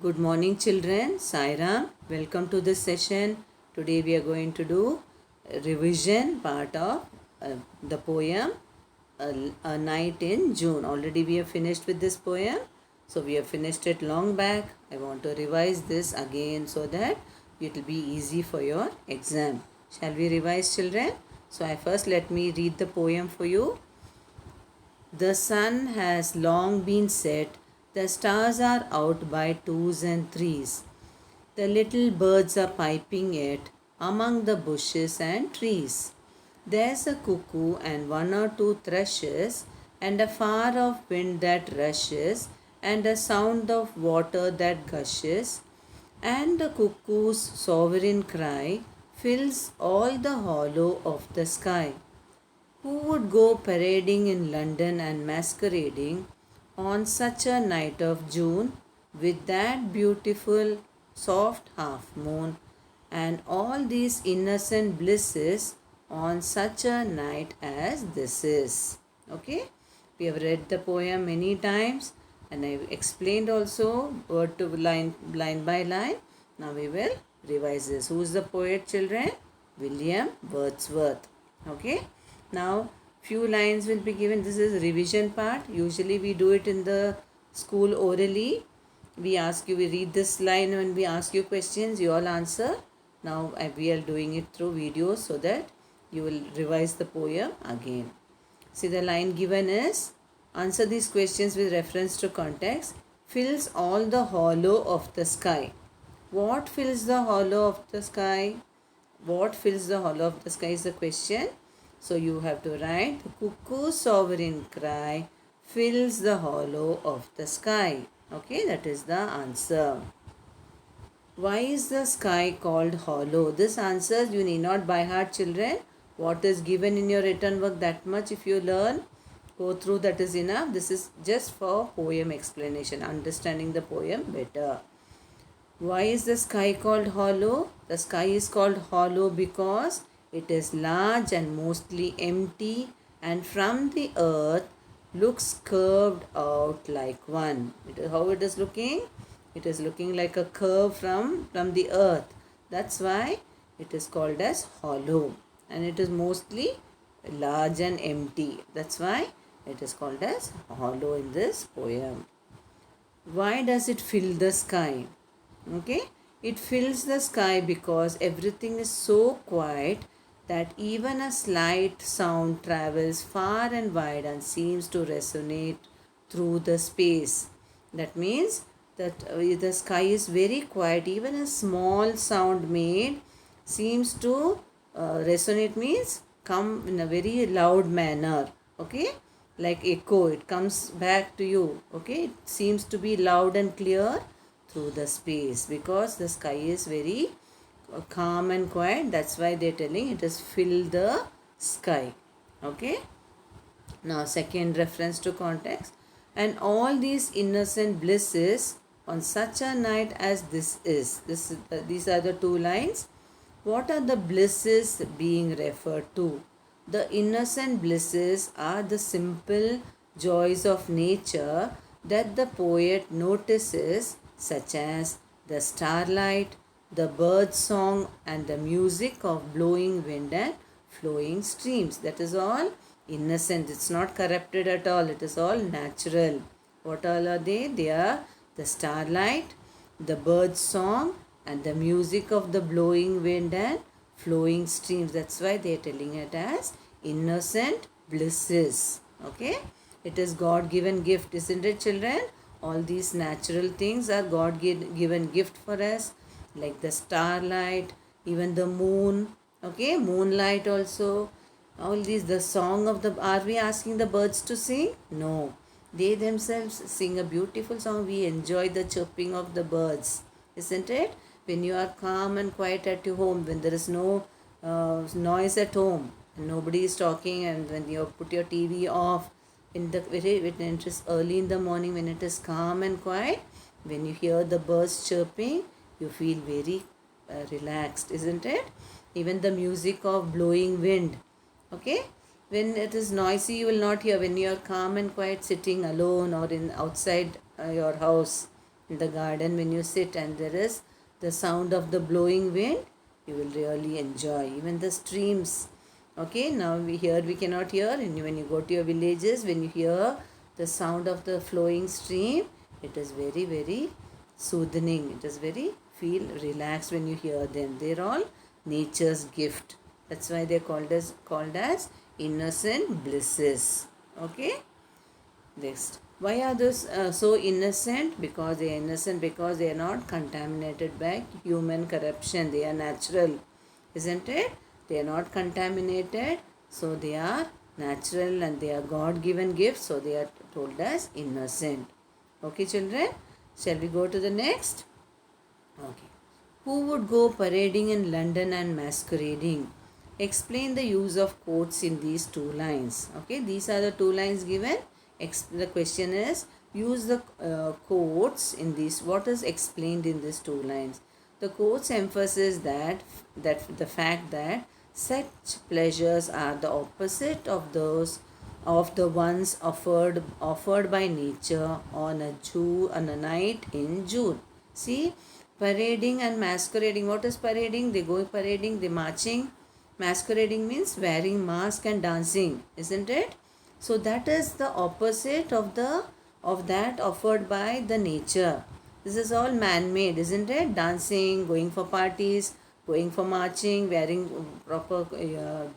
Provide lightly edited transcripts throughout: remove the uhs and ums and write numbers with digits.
Good morning, children. Sairam. Welcome to this session. Today we are going to do a revision part of the poem A Night in June. Already we have finished with this poem. So we have finished it long back. I want to revise this again so that it will be easy for your exam. Shall we revise, children? So I first let me read the poem for you. The sun has long been set, the stars are out by twos and threes. The little birds are piping it among the bushes and trees. There's a cuckoo and one or two thrushes, and a far off wind that rushes, and a sound of water that gushes, and the cuckoo's sovereign cry fills all the hollow of the sky. Who would go parading in London and masquerading on such a night of June with that beautiful soft half moon and all these innocent blisses on such a night as this is? Okay, we have read the poem many times and I've explained also word to line by line. Now we will revise this. Who is the poet, children? William Wordsworth. Okay. Now few lines will be given. This is revision part. Usually we do it in the school orally. We ask you, we read this line when we ask you questions, you all answer. Now we are doing it through videos so that you will revise the poem again. See, the line given is, answer these questions with reference to context. Fills all the hollow of the sky. What fills the hollow of the sky? What fills the hollow of the sky is the question. So you have to write, the cuckoo's sovereign cry fills the hollow of the sky. Okay, that is the answer. Why is the sky called hollow? This answers you need not by heart, children. What is given in your written work, that much if you learn, go through, that is enough. This is just for poem explanation, understanding the poem better. Why is the sky called hollow? The sky is called hollow because it is large and mostly empty, and from the earth looks curved out like one. How it is looking? It is looking like a curve from the earth. That's why it is called as hollow. And it is mostly large and empty. That's why it is called as hollow in this poem. Why does it fill the sky? Okay, it fills the sky because everything is so quiet that even a slight sound travels far and wide and seems to resonate through the space. That means that the sky is very quiet. Even a small sound made seems to resonate, means come in a very loud manner. Okay, like echo, it comes back to you. Okay, it seems to be loud and clear through the space because the sky is very calm and quiet. That's why they're telling it has filled the sky. Okay, now second reference to context. And all these innocent blisses on such a night as this is. These are the two lines. What are the blisses being referred to? The innocent blisses are the simple joys of nature that the poet notices, such as the starlight, the bird song, and the music of blowing wind and flowing streams. That is all innocent. It's not corrupted at all. It is all natural. What all are they? They are the starlight, the bird song, and the music of the blowing wind and flowing streams. That's why they are telling it as innocent blisses. Okay, it is God given gift, isn't it, children? All these natural things are God given gift for us, like the starlight, even the moon. Okay, moonlight also. All these, the song of the, are we asking the birds to sing? No, they themselves sing a beautiful song. We enjoy the chirping of the birds, isn't it? When you are calm and quiet at your home, when there is no noise at home and nobody is talking, and when you put your TV off in the when it is early in the morning, when it is calm and quiet, when you hear the birds chirping, you feel very relaxed, isn't it? Even the music of blowing wind. Okay, when it is noisy you will not hear. When you are calm and quiet sitting alone or in outside your house, in the garden when you sit and there is the sound of the blowing wind, you will really enjoy. Even the streams. Okay, now we cannot hear, and when you go to your villages, when you hear the sound of the flowing stream, it is very, very soothing. It is very feel relaxed when you hear them. They're all nature's gift. That's why they're called as innocent blisses. Okay. Next, why are those so innocent? Because they are innocent because they are not contaminated by human corruption. They are natural, isn't it? They are not contaminated, so they are natural and they are God-given gifts. So they are told as innocent. Okay, children. Shall we go to the next? Okay. Who would go parading in London and masquerading? Explain the use of quotes in these two lines. Okay, these are the two lines given. The question is, use the quotes in these. What is explained in these two lines? The quotes emphasize that the fact that such pleasures are the opposite of those of the ones offered by nature on a night in June. See, parading and masquerading. What is parading? They go parading, they marching. Masquerading means wearing mask and dancing, isn't it? So that is the opposite of that offered by the nature. This is all man-made, isn't it? Dancing, going for parties, going for marching, wearing proper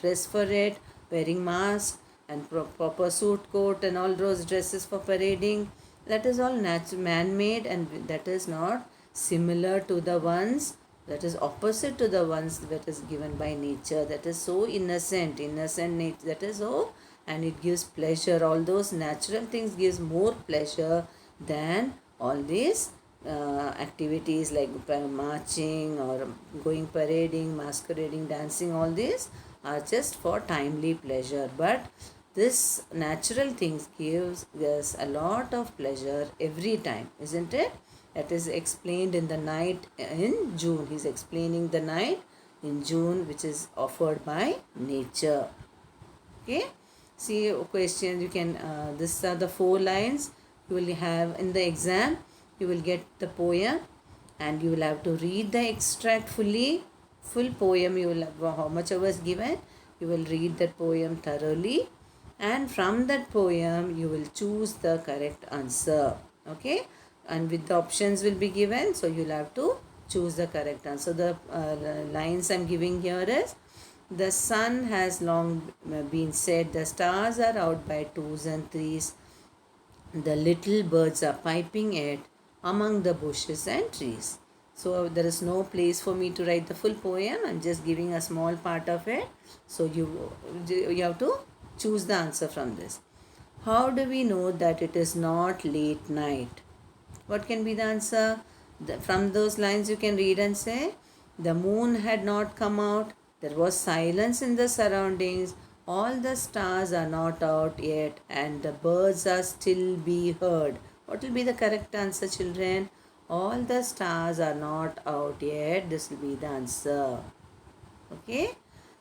dress for it, wearing mask and proper suit coat and all those dresses for parading. That is all man-made, and that is not similar to the ones that is opposite to the ones that is given by nature. That is so innocent nature. That is so, and it gives pleasure. All those natural things gives more pleasure than all these activities like marching or going parading, masquerading, dancing. All these are just for timely pleasure, but this natural things gives us a lot of pleasure every time, isn't it? That is explained in the night in June. He's explaining the night in June which is offered by nature. Okay. See questions. You can. These are the 4 lines you will have in the exam. You will get the poem, and you will have to read the extract fully. Full poem you will have, how much hours given. You will read that poem thoroughly, and from that poem you will choose the correct answer. Okay, and with the options will be given, so you'll have to choose the correct answer. The lines I'm giving here is: the sun has long been set, the stars are out by twos and threes, the little birds are piping it among the bushes and trees. So there is no place for me to write the full poem. I'm just giving a small part of it. So you have to choose the answer from this. How do we know that it is not late night? What can be the answer? From those lines you can read and say, the moon had not come out, there was silence in the surroundings, all the stars are not out yet, and the birds are still be heard. What will be the correct answer, children? All the stars are not out yet. This will be the answer. Okay.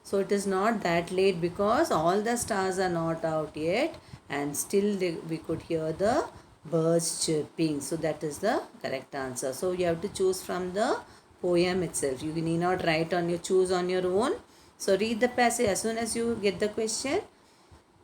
So it is not that late because all the stars are not out yet, and still we could hear the birds chirping. So that is the correct answer. So you have to choose from the poem itself. You need not write on your choose on your own. So read the passage as soon as you get the question.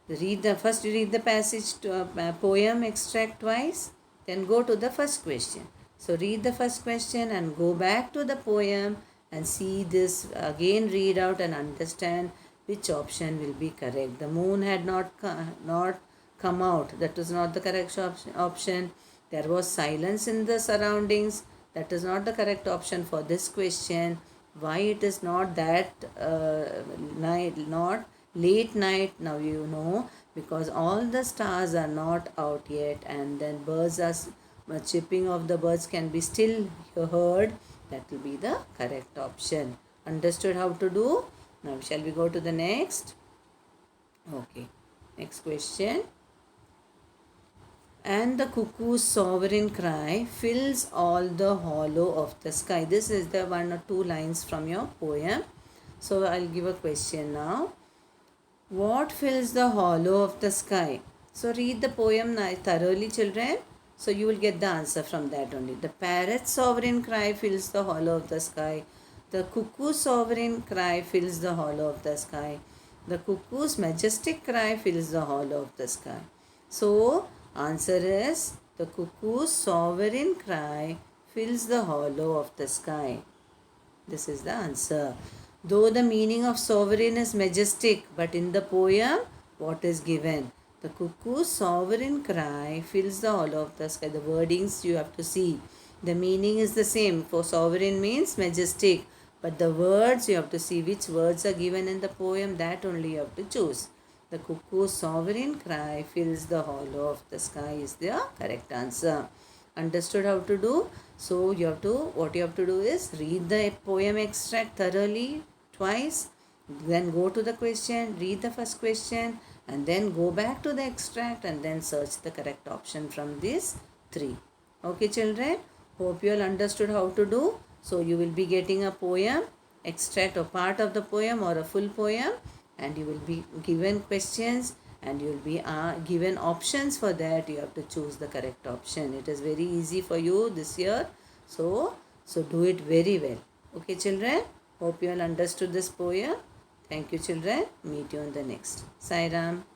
Read the passage to poem extract twice. Then go to the first question. So read the first question and go back to the poem and see this again, read out and understand which option will be correct. The moon had not come out. That was not the correct option. There was silence in the surroundings. That is not the correct option for this question. Why it is not that not late night? Now you know, because all the stars are not out yet, and then birds are chirping of the birds can be still heard. That will be the correct option. Understood how to do? Now shall we go to the next? Okay. Next question. And the cuckoo's sovereign cry fills all the hollow of the sky. This is the 1 or 2 lines from your poem. So I'll give a question now. What fills the hollow of the sky? So read the poem thoroughly, children. So you will get the answer from that only. The parrot's sovereign cry fills the hollow of the sky. The cuckoo's sovereign cry fills the hollow of the sky. The cuckoo's majestic cry fills the hollow of the sky. So answer is the cuckoo's sovereign cry fills the hollow of the sky. This is the answer. Though the meaning of sovereign is majestic, but in the poem, what is given? The cuckoo's sovereign cry fills the hollow of the sky. The wordings you have to see. The meaning is the same. For sovereign means majestic. But the words you have to see which words are given in the poem. That only you have to choose. The cuckoo's sovereign cry fills the hollow of the sky is the correct answer. Understood how to do? So what you have to do is read the poem extract thoroughly twice, then go to the question, read the first question, and then go back to the extract and then search the correct option from these three. Okay children, hope you all understood how to do. So you will be getting a poem extract or part of the poem or a full poem, and you will be given questions and you will be given options. For that you have to choose the correct option. It is very easy for you this year, so do it very well. Okay children, hope you all understood this poem. Thank you children. Meet you on the next. Sai Ram.